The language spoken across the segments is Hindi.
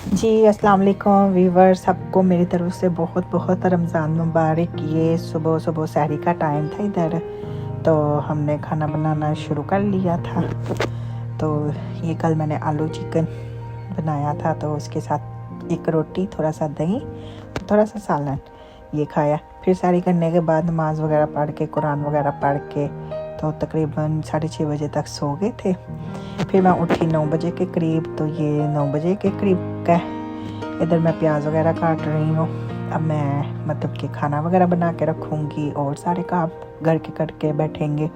जी अस्सलाम वालेकुम वीवर, सबको मेरी तरफ से बहुत बहुत रमज़ान मुबारक। ये सुबह सुबह सहरी का टाइम था इधर, तो हमने खाना बनाना शुरू कर लिया था। तो ये कल मैंने आलू चिकन बनाया था, तो उसके साथ एक रोटी, थोड़ा सा दही, थोड़ा सा सालन ये खाया। फिर सहरी करने के बाद नमाज वगैरह पढ़ के, कुरान वगैरह पढ़ के, तो तकरीबन 6:30 बजे तक सो गए थे। फिर मैं उठी 9 बजे के करीब, तो ये 9 बजे के करीब का इधर मैं प्याज वगैरह काट रही हूँ। अब मैं मतलब कि खाना वगैरह बना के रखूँगी और सारे काम घर के करके बैठेंगे।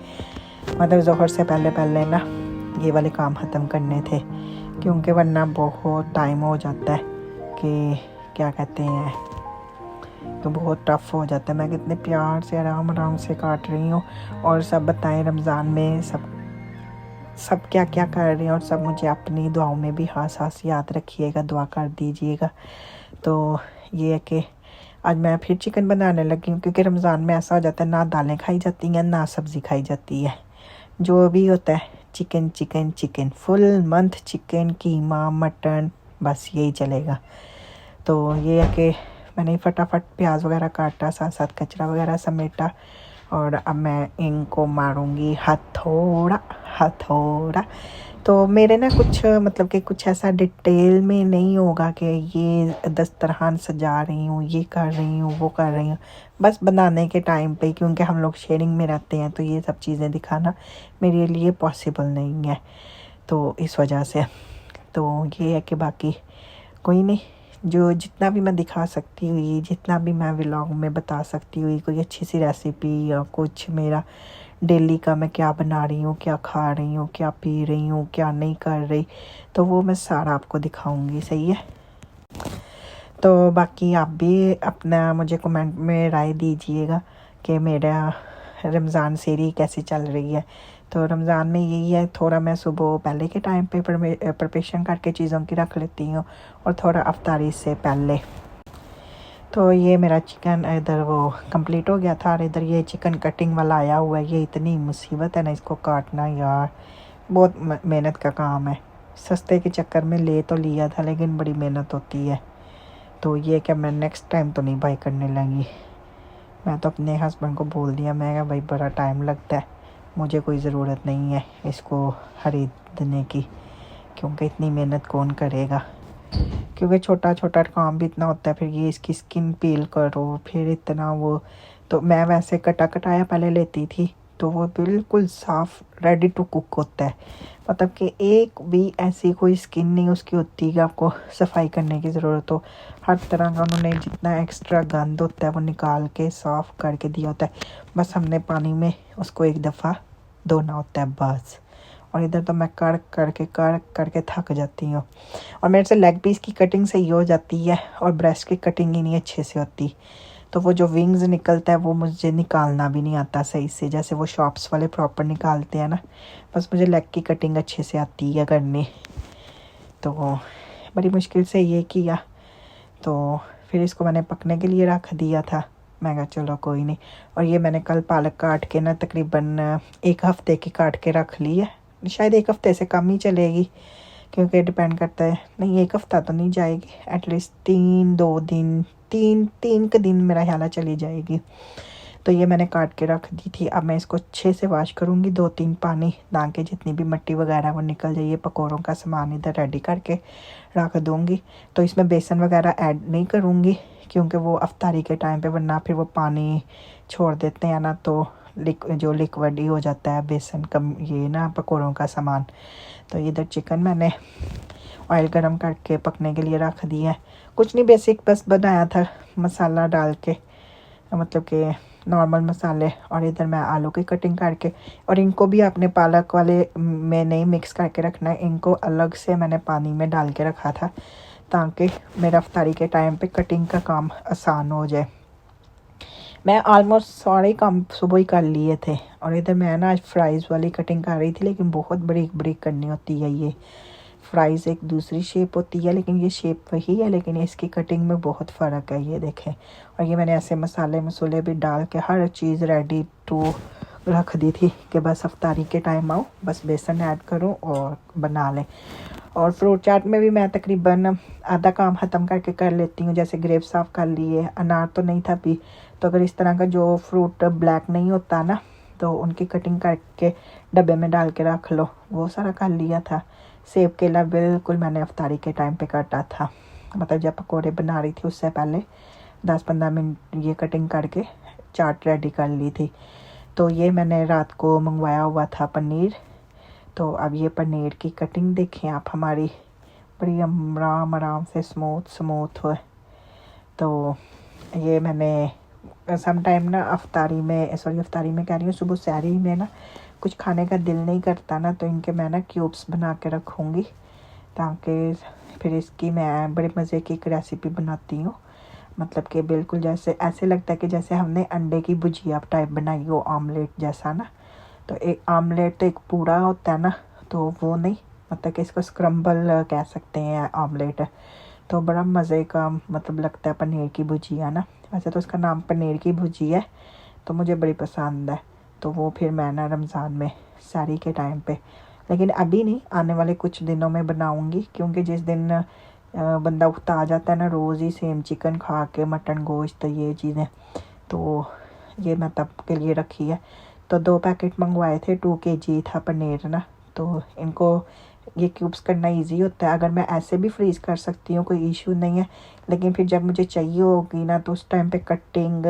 मतलब ज़ोहर से पहले पहले ना ये वाले काम ख़त्म करने थे, क्योंकि वरना बहुत टाइम हो जाता है कि क्या कहते हैं, तो बहुत टफ़ हो जाता है। मैं कितने प्यार से आराम आराम से काट रही हूँ। और सब बताएं रमज़ान में सब क्या क्या कर रहे हैं, और सब मुझे अपनी दुआओं में भी खास याद रखिएगा, दुआ कर दीजिएगा। तो ये है कि आज मैं फिर चिकन बनाने लगी हूँ, क्योंकि रमज़ान में ऐसा हो जाता है ना दालें खाई जाती हैं ना सब्ज़ी खाई जाती है, जो भी होता है chicken chicken chicken, full month chicken, कीमा, मटन, बस यही चलेगा। तो ये है कि मैंने फटाफट प्याज वगैरह काटा, साथ साथ कचरा वगैरह समेटा, और अब मैं इनको मारूंगी हथौड़ा हथौड़ा। तो मेरे ना कुछ मतलब कि कुछ ऐसा डिटेल में नहीं होगा कि ये दस्तरखान सजा रही हूँ, ये कर रही हूँ, वो कर रही हूँ। बस बनाने के टाइम पे, क्योंकि हम लोग शेयरिंग में रहते हैं, तो ये सब चीज़ें दिखाना मेरे लिए पॉसिबल नहीं है, तो इस वजह से। तो ये है कि बाकी कोई नहीं, जो जितना भी मैं दिखा सकती हुई, जितना भी मैं व्लॉग में बता सकती हुई, कोई अच्छी सी रेसिपी या कुछ मेरा डेली का मैं क्या बना रही हूँ, क्या खा रही हूँ, क्या पी रही हूँ, क्या नहीं कर रही, तो वो मैं सारा आपको दिखाऊंगी। सही है। तो बाकी आप भी अपना मुझे कमेंट में राय दीजिएगा कि मेरा रमज़ान सेरी कैसी चल रही है। तो रमज़ान में यही है, थोड़ा मैं सुबह पहले के टाइम पे प्रिपरेशन करके चीज़ों की रख लेती हूँ, और थोड़ा अफ्तारी से पहले। तो ये मेरा चिकन इधर वो कंप्लीट हो गया था, और इधर ये चिकन कटिंग वाला आया हुआ है। ये इतनी मुसीबत है ना इसको काटना यार, बहुत मेहनत का काम है। सस्ते के चक्कर में ले तो लिया था, लेकिन बड़ी मेहनत होती है। तो ये क्या, मैं नेक्स्ट टाइम तो नहीं बाई करने लगी। मैं तो अपने हस्बैंड को बोल दिया, मैं कहा भाई बड़ा टाइम लगता है, मुझे कोई ज़रूरत नहीं है इसको ख़रीदने की, क्योंकि इतनी मेहनत कौन करेगा। क्योंकि छोटा छोटा काम भी इतना होता है, फिर ये इसकी स्किन पील करो, फिर इतना वो। तो मैं वैसे कटा कटाया पहले लेती थी, तो वो बिल्कुल साफ़ रेडी टू कुक होता है। मतलब कि एक भी ऐसी कोई स्किन नहीं उसकी होती कि आपको सफाई करने की ज़रूरत हो। हर तरह का उन्होंने जितना एक्स्ट्रा गंद होता है वो निकाल के साफ़ करके दिया होता है। बस हमने पानी में उसको एक दफ़ा धोना होता है बस। और इधर तो मैं कर करके थक जाती हूँ, और मेरे से लेग पीस की कटिंग सही हो जाती है, और ब्रेस्ट की कटिंग ही नहीं अच्छे से होती। तो वो जो विंग्स निकलता है वो मुझे निकालना भी नहीं आता सही से, जैसे वो शॉप्स वाले प्रॉपर निकालते हैं ना। बस मुझे लेग की कटिंग अच्छे से आती है करनी। तो बड़ी मुश्किल से ये किया, तो फिर इसको मैंने पकने के लिए रख दिया था। मैं कहा चलो कोई नहीं। और ये मैंने कल पालक काट के ना तकरीबन 1 हफ़्ते की काट के रख ली है। शायद 1 हफ़्ते से कम ही चलेगी, क्योंकि डिपेंड करता है। नहीं, 1 हफ़्ता तो नहीं जाएगी, एटलीस्ट 3-2 दिन, 3 के दिन मेरा ख्याल चली जाएगी। तो ये मैंने काट के रख दी थी। अब मैं इसको अच्छे से वॉश करूँगी 2-3 पानी, ताकि जितनी भी मिट्टी वगैरह वो निकल जाइए। पकौड़ों का सामान इधर रेडी करके रख दूँगी। तो इसमें बेसन वगैरह ऐड नहीं करूँगी, क्योंकि वो अफ्तारी के टाइम पे, वरना फिर वो पानी छोड़ देते हैं ना, तो जो लिक्विड ही हो जाता है बेसन का ये ना पकौड़ों का सामान। तो इधर चिकन मैंने ऑयल गरम करके पकने के लिए रख दिया है। कुछ नहीं, बेसिक बस बनाया था मसाला डाल के, मतलब कि नॉर्मल मसाले। और इधर मैं आलू की कटिंग करके, और इनको भी आपने पालक वाले में नहीं मिक्स करके रखना है, इनको अलग से मैंने पानी में डाल के रखा था, ताकि मेरा अफ्तारी के टाइम पे कटिंग का काम आसान हो जाए। मैं ऑलमोस्ट सारे काम सुबह ही कर लिए थे। और इधर मैं ना आज फ्राइज़ वाली कटिंग कर रही थी, लेकिन बहुत बरीक बरीक करनी होती है। ये फ्राइज़ एक दूसरी शेप होती है, लेकिन ये शेप वही है, लेकिन इसकी कटिंग में बहुत फ़र्क है, ये देखें। और ये मैंने ऐसे मसाले मसूले भी डाल के हर चीज़ रेडी टू रख दी थी कि बस अफ्तारी के टाइम आओ, बस बेसन ऐड करो और बना लें। और फ्रूट चाट में भी मैं तकरीबन आधा काम ख़त्म करके कर लेती हूँ। जैसे ग्रेप्स साफ़ कर लिए, अनार तो नहीं था भी, तो अगर इस तरह का जो फ्रूट ब्लैक नहीं होता ना, तो उनकी कटिंग करके डब्बे में डाल के रख लो, वो सारा कर लिया था। सेब केला बिल्कुल मैंने अफ्तारी के टाइम पे काटा था, मतलब जब पकौड़े बना रही थी उससे पहले 10-15 मिनट ये कटिंग करके चाट रेडी कर ली थी। तो ये मैंने रात को मंगवाया हुआ था पनीर। तो अब ये पनीर की कटिंग देखें आप हमारी, बड़ी आराम से स्मूथ हो। तो ये मैंने सम टाइम ना अफ्तारी में कह रही हूँ, सुबह सहरी में ना कुछ खाने का दिल नहीं करता ना, तो इनके मैं ना क्यूब्स बना के रखूँगी, ताकि फिर इसकी मैं बड़े मज़े की एक रेसिपी बनाती हूँ। मतलब कि बिल्कुल जैसे ऐसे लगता है कि जैसे हमने अंडे की भुजिया टाइप बनाई हो, ऑमलेट जैसा ना। तो एक आमलेट तो एक पूरा होता है ना, तो वो नहीं, मतलब कि इसको स्क्रम्बल कह सकते हैं ऑमलेट। तो बड़ा मज़े का मतलब लगता है पनीर की भुजिया ना। वैसे तो उसका नाम पनीर की भुजी है, तो मुझे बड़ी पसंद है। तो वो फिर मैं ना रमज़ान में सहरी के टाइम पे, लेकिन अभी नहीं, आने वाले कुछ दिनों में बनाऊंगी, क्योंकि जिस दिन बंदा उकता जाता है ना रोज़ ही सेम चिकन खा के, मटन गोश्त ये चीज़ें, तो ये मैं तब के लिए रखी है। तो 2 पैकेट मंगवाए थे, 2 kg था पनीर ना। तो इनको ये क्यूब्स करना इजी होता है, अगर मैं ऐसे भी फ्रीज़ कर सकती हूँ, कोई इशू नहीं है। लेकिन फिर जब मुझे चाहिए होगी ना, तो उस टाइम पे कटिंग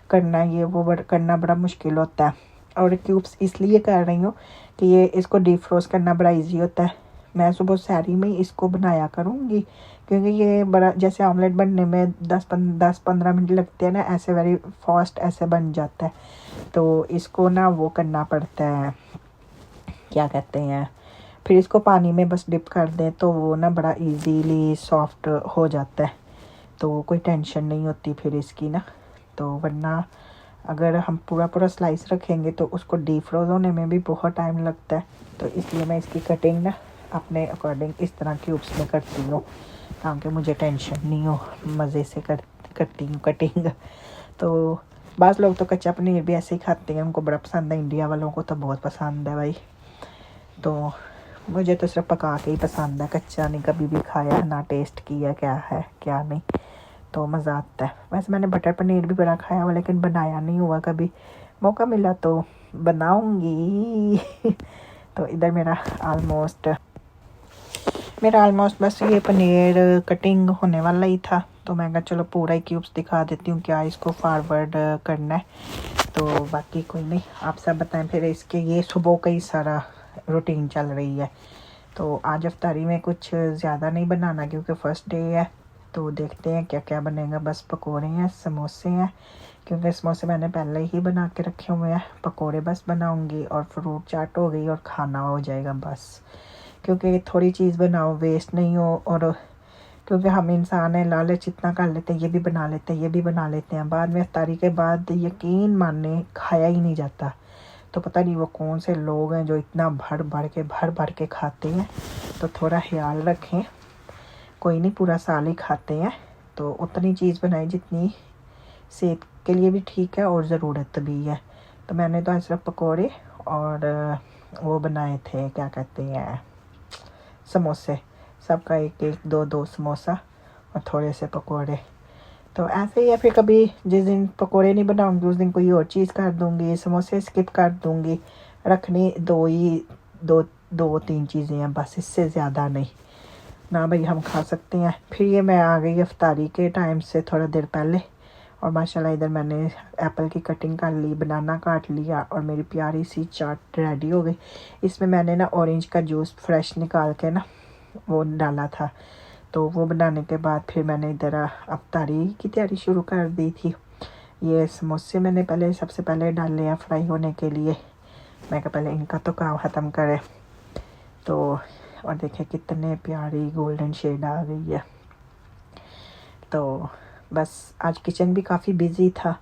करना ये वो करना बड़ा मुश्किल होता है। और क्यूब्स इसलिए कर रही हूँ कि ये इसको डीप फ्रोस्ट करना बड़ा इजी होता है। मैं सुबह सहरी में ही इसको बनाया करूँगी, क्योंकि ये बड़ा जैसे ऑमलेट बनने में 10-15 मिनट लगते हैं ना, ऐसे वेरी फास्ट ऐसे बन जाता है। तो इसको ना वो करना पड़ता है, क्या कहते हैं, फिर इसको पानी में बस डिप कर दें तो वो ना बड़ा इजीली सॉफ्ट हो जाता है। तो कोई टेंशन नहीं होती फिर इसकी ना। तो वरना अगर हम पूरा स्लाइस रखेंगे तो उसको डीप फ्रोज होने में भी बहुत टाइम लगता है। तो इसलिए मैं इसकी कटिंग ना अपने अकॉर्डिंग इस तरह क्यूब्स में करती हूँ, ताकि मुझे टेंशन नहीं हो, मज़े से करती हूँ कटिंग। तो बाज़ लोग तो कच्चा पनीर भी ऐसे ही खाते हैं, उनको बड़ा पसंद है, इंडिया वालों को तो बहुत पसंद है भाई। तो मुझे तो सिर्फ पका के ही पसंद है, कच्चा नहीं कभी भी खाया ना, टेस्ट किया क्या है क्या नहीं, तो मज़ा आता है। वैसे मैंने बटर पनीर भी बड़ा खाया हुआ, लेकिन बनाया नहीं हुआ कभी, मौका मिला तो बनाऊंगी। तो इधर मेरा ऑलमोस्ट बस ये पनीर कटिंग होने वाला ही था। तो मैं कहा चलो पूरा ही क्यूब्स दिखा देती हूँ, क्या इसको फॉरवर्ड करना है। तो बाकी कोई नहीं, आप सब बताएं फिर। इसके ये सुबह का ही सारा रूटीन चल रही है। तो आज अफ्तारी में कुछ ज़्यादा नहीं बनाना, क्योंकि फ़र्स्ट डे है। तो देखते हैं क्या क्या बनेगा। बस पकोड़े हैं, समोसे हैं, क्योंकि समोसे मैंने पहले ही बना के रखे हुए हैं। पकोड़े बस बनाऊंगी, और फ्रूट चाट हो गई, और खाना हो जाएगा बस। क्योंकि थोड़ी चीज़ बनाओ वेस्ट नहीं हो, और क्योंकि हम इंसान हैं, लालच इतना कर लेते हैं, ये भी बना लेते हैं, ये भी बना लेते हैं, बाद में इफ्तारी के बाद यकीन माने खाया ही नहीं जाता। तो पता नहीं वो कौन से लोग हैं जो इतना भर के खाते हैं। तो थोड़ा ख्याल रखें, कोई नहीं, पूरा साल ही खाते हैं, तो उतनी चीज़ बनाई जितनी सेहत के लिए भी ठीक है और ज़रूरत भी है। तो मैंने तो सिर्फ पकोड़े और वो बनाए थे, क्या कहते हैं, समोसे। सबका एक एक दो समोसा और थोड़े से पकोड़े। तो ऐसे ही है, फिर कभी जिस दिन पकोड़े नहीं बनाऊंगी उस दिन कोई और चीज़ कर दूंगी, समोसे स्किप कर दूंगी। रखनी दो तीन चीज़ें हैं बस, इससे ज़्यादा नहीं ना भाई, हम खा सकते हैं। फिर ये मैं आ गई इफ्तारी के टाइम से थोड़ा देर पहले, और माशाल्लाह इधर मैंने एप्पल की कटिंग कर ली, बनाना काट लिया, और मेरी प्यारी सी चाट रेडी हो गई। इसमें मैंने ना ऑरेंज का जूस फ्रेश निकाल के ना वो डाला था। तो वो बनाने के बाद फिर मैंने इधर अफ्तारी की तैयारी शुरू कर दी थी। ये समोसे मैंने सबसे पहले डाले हैं फ्राई होने के लिए। मैं कहा पहले इनका तो काम ख़त्म करें। तो और देखें कितने प्यारी गोल्डन शेड आ गई है। तो बस आज किचन भी काफ़ी बिजी था,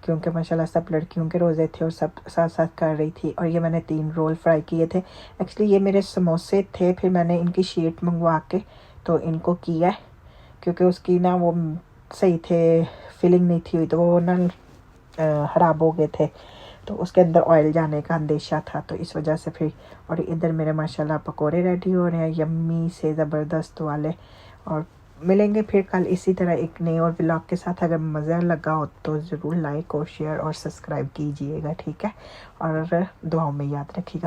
क्योंकि माशाल्लाह सब लड़कियों के रोज़े थे और सब साथ साथ कर रही थी। और ये मैंने 3 रोल फ्राई किए थे। एक्चुअली ये मेरे समोसे थे, फिर मैंने इनकी शीट मंगवा के तो इनको किया है, क्योंकि उसकी ना वो सही थे, फिलिंग नहीं थी हुई, तो वो ना ख़राब हो गए थे। तो उसके अंदर ऑयल जाने का अंदेशा था, तो इस वजह से फिर। और इधर मेरे माशाल्लाह पकोड़े रेडी हो रहे हैं यम्मी से ज़बरदस्त वाले। और मिलेंगे फिर कल इसी तरह एक नए और व्लॉग के साथ। अगर मज़ा लगा हो तो ज़रूर लाइक और शेयर और सब्सक्राइब कीजिएगा, ठीक है। और दुआओं में याद रखिएगा।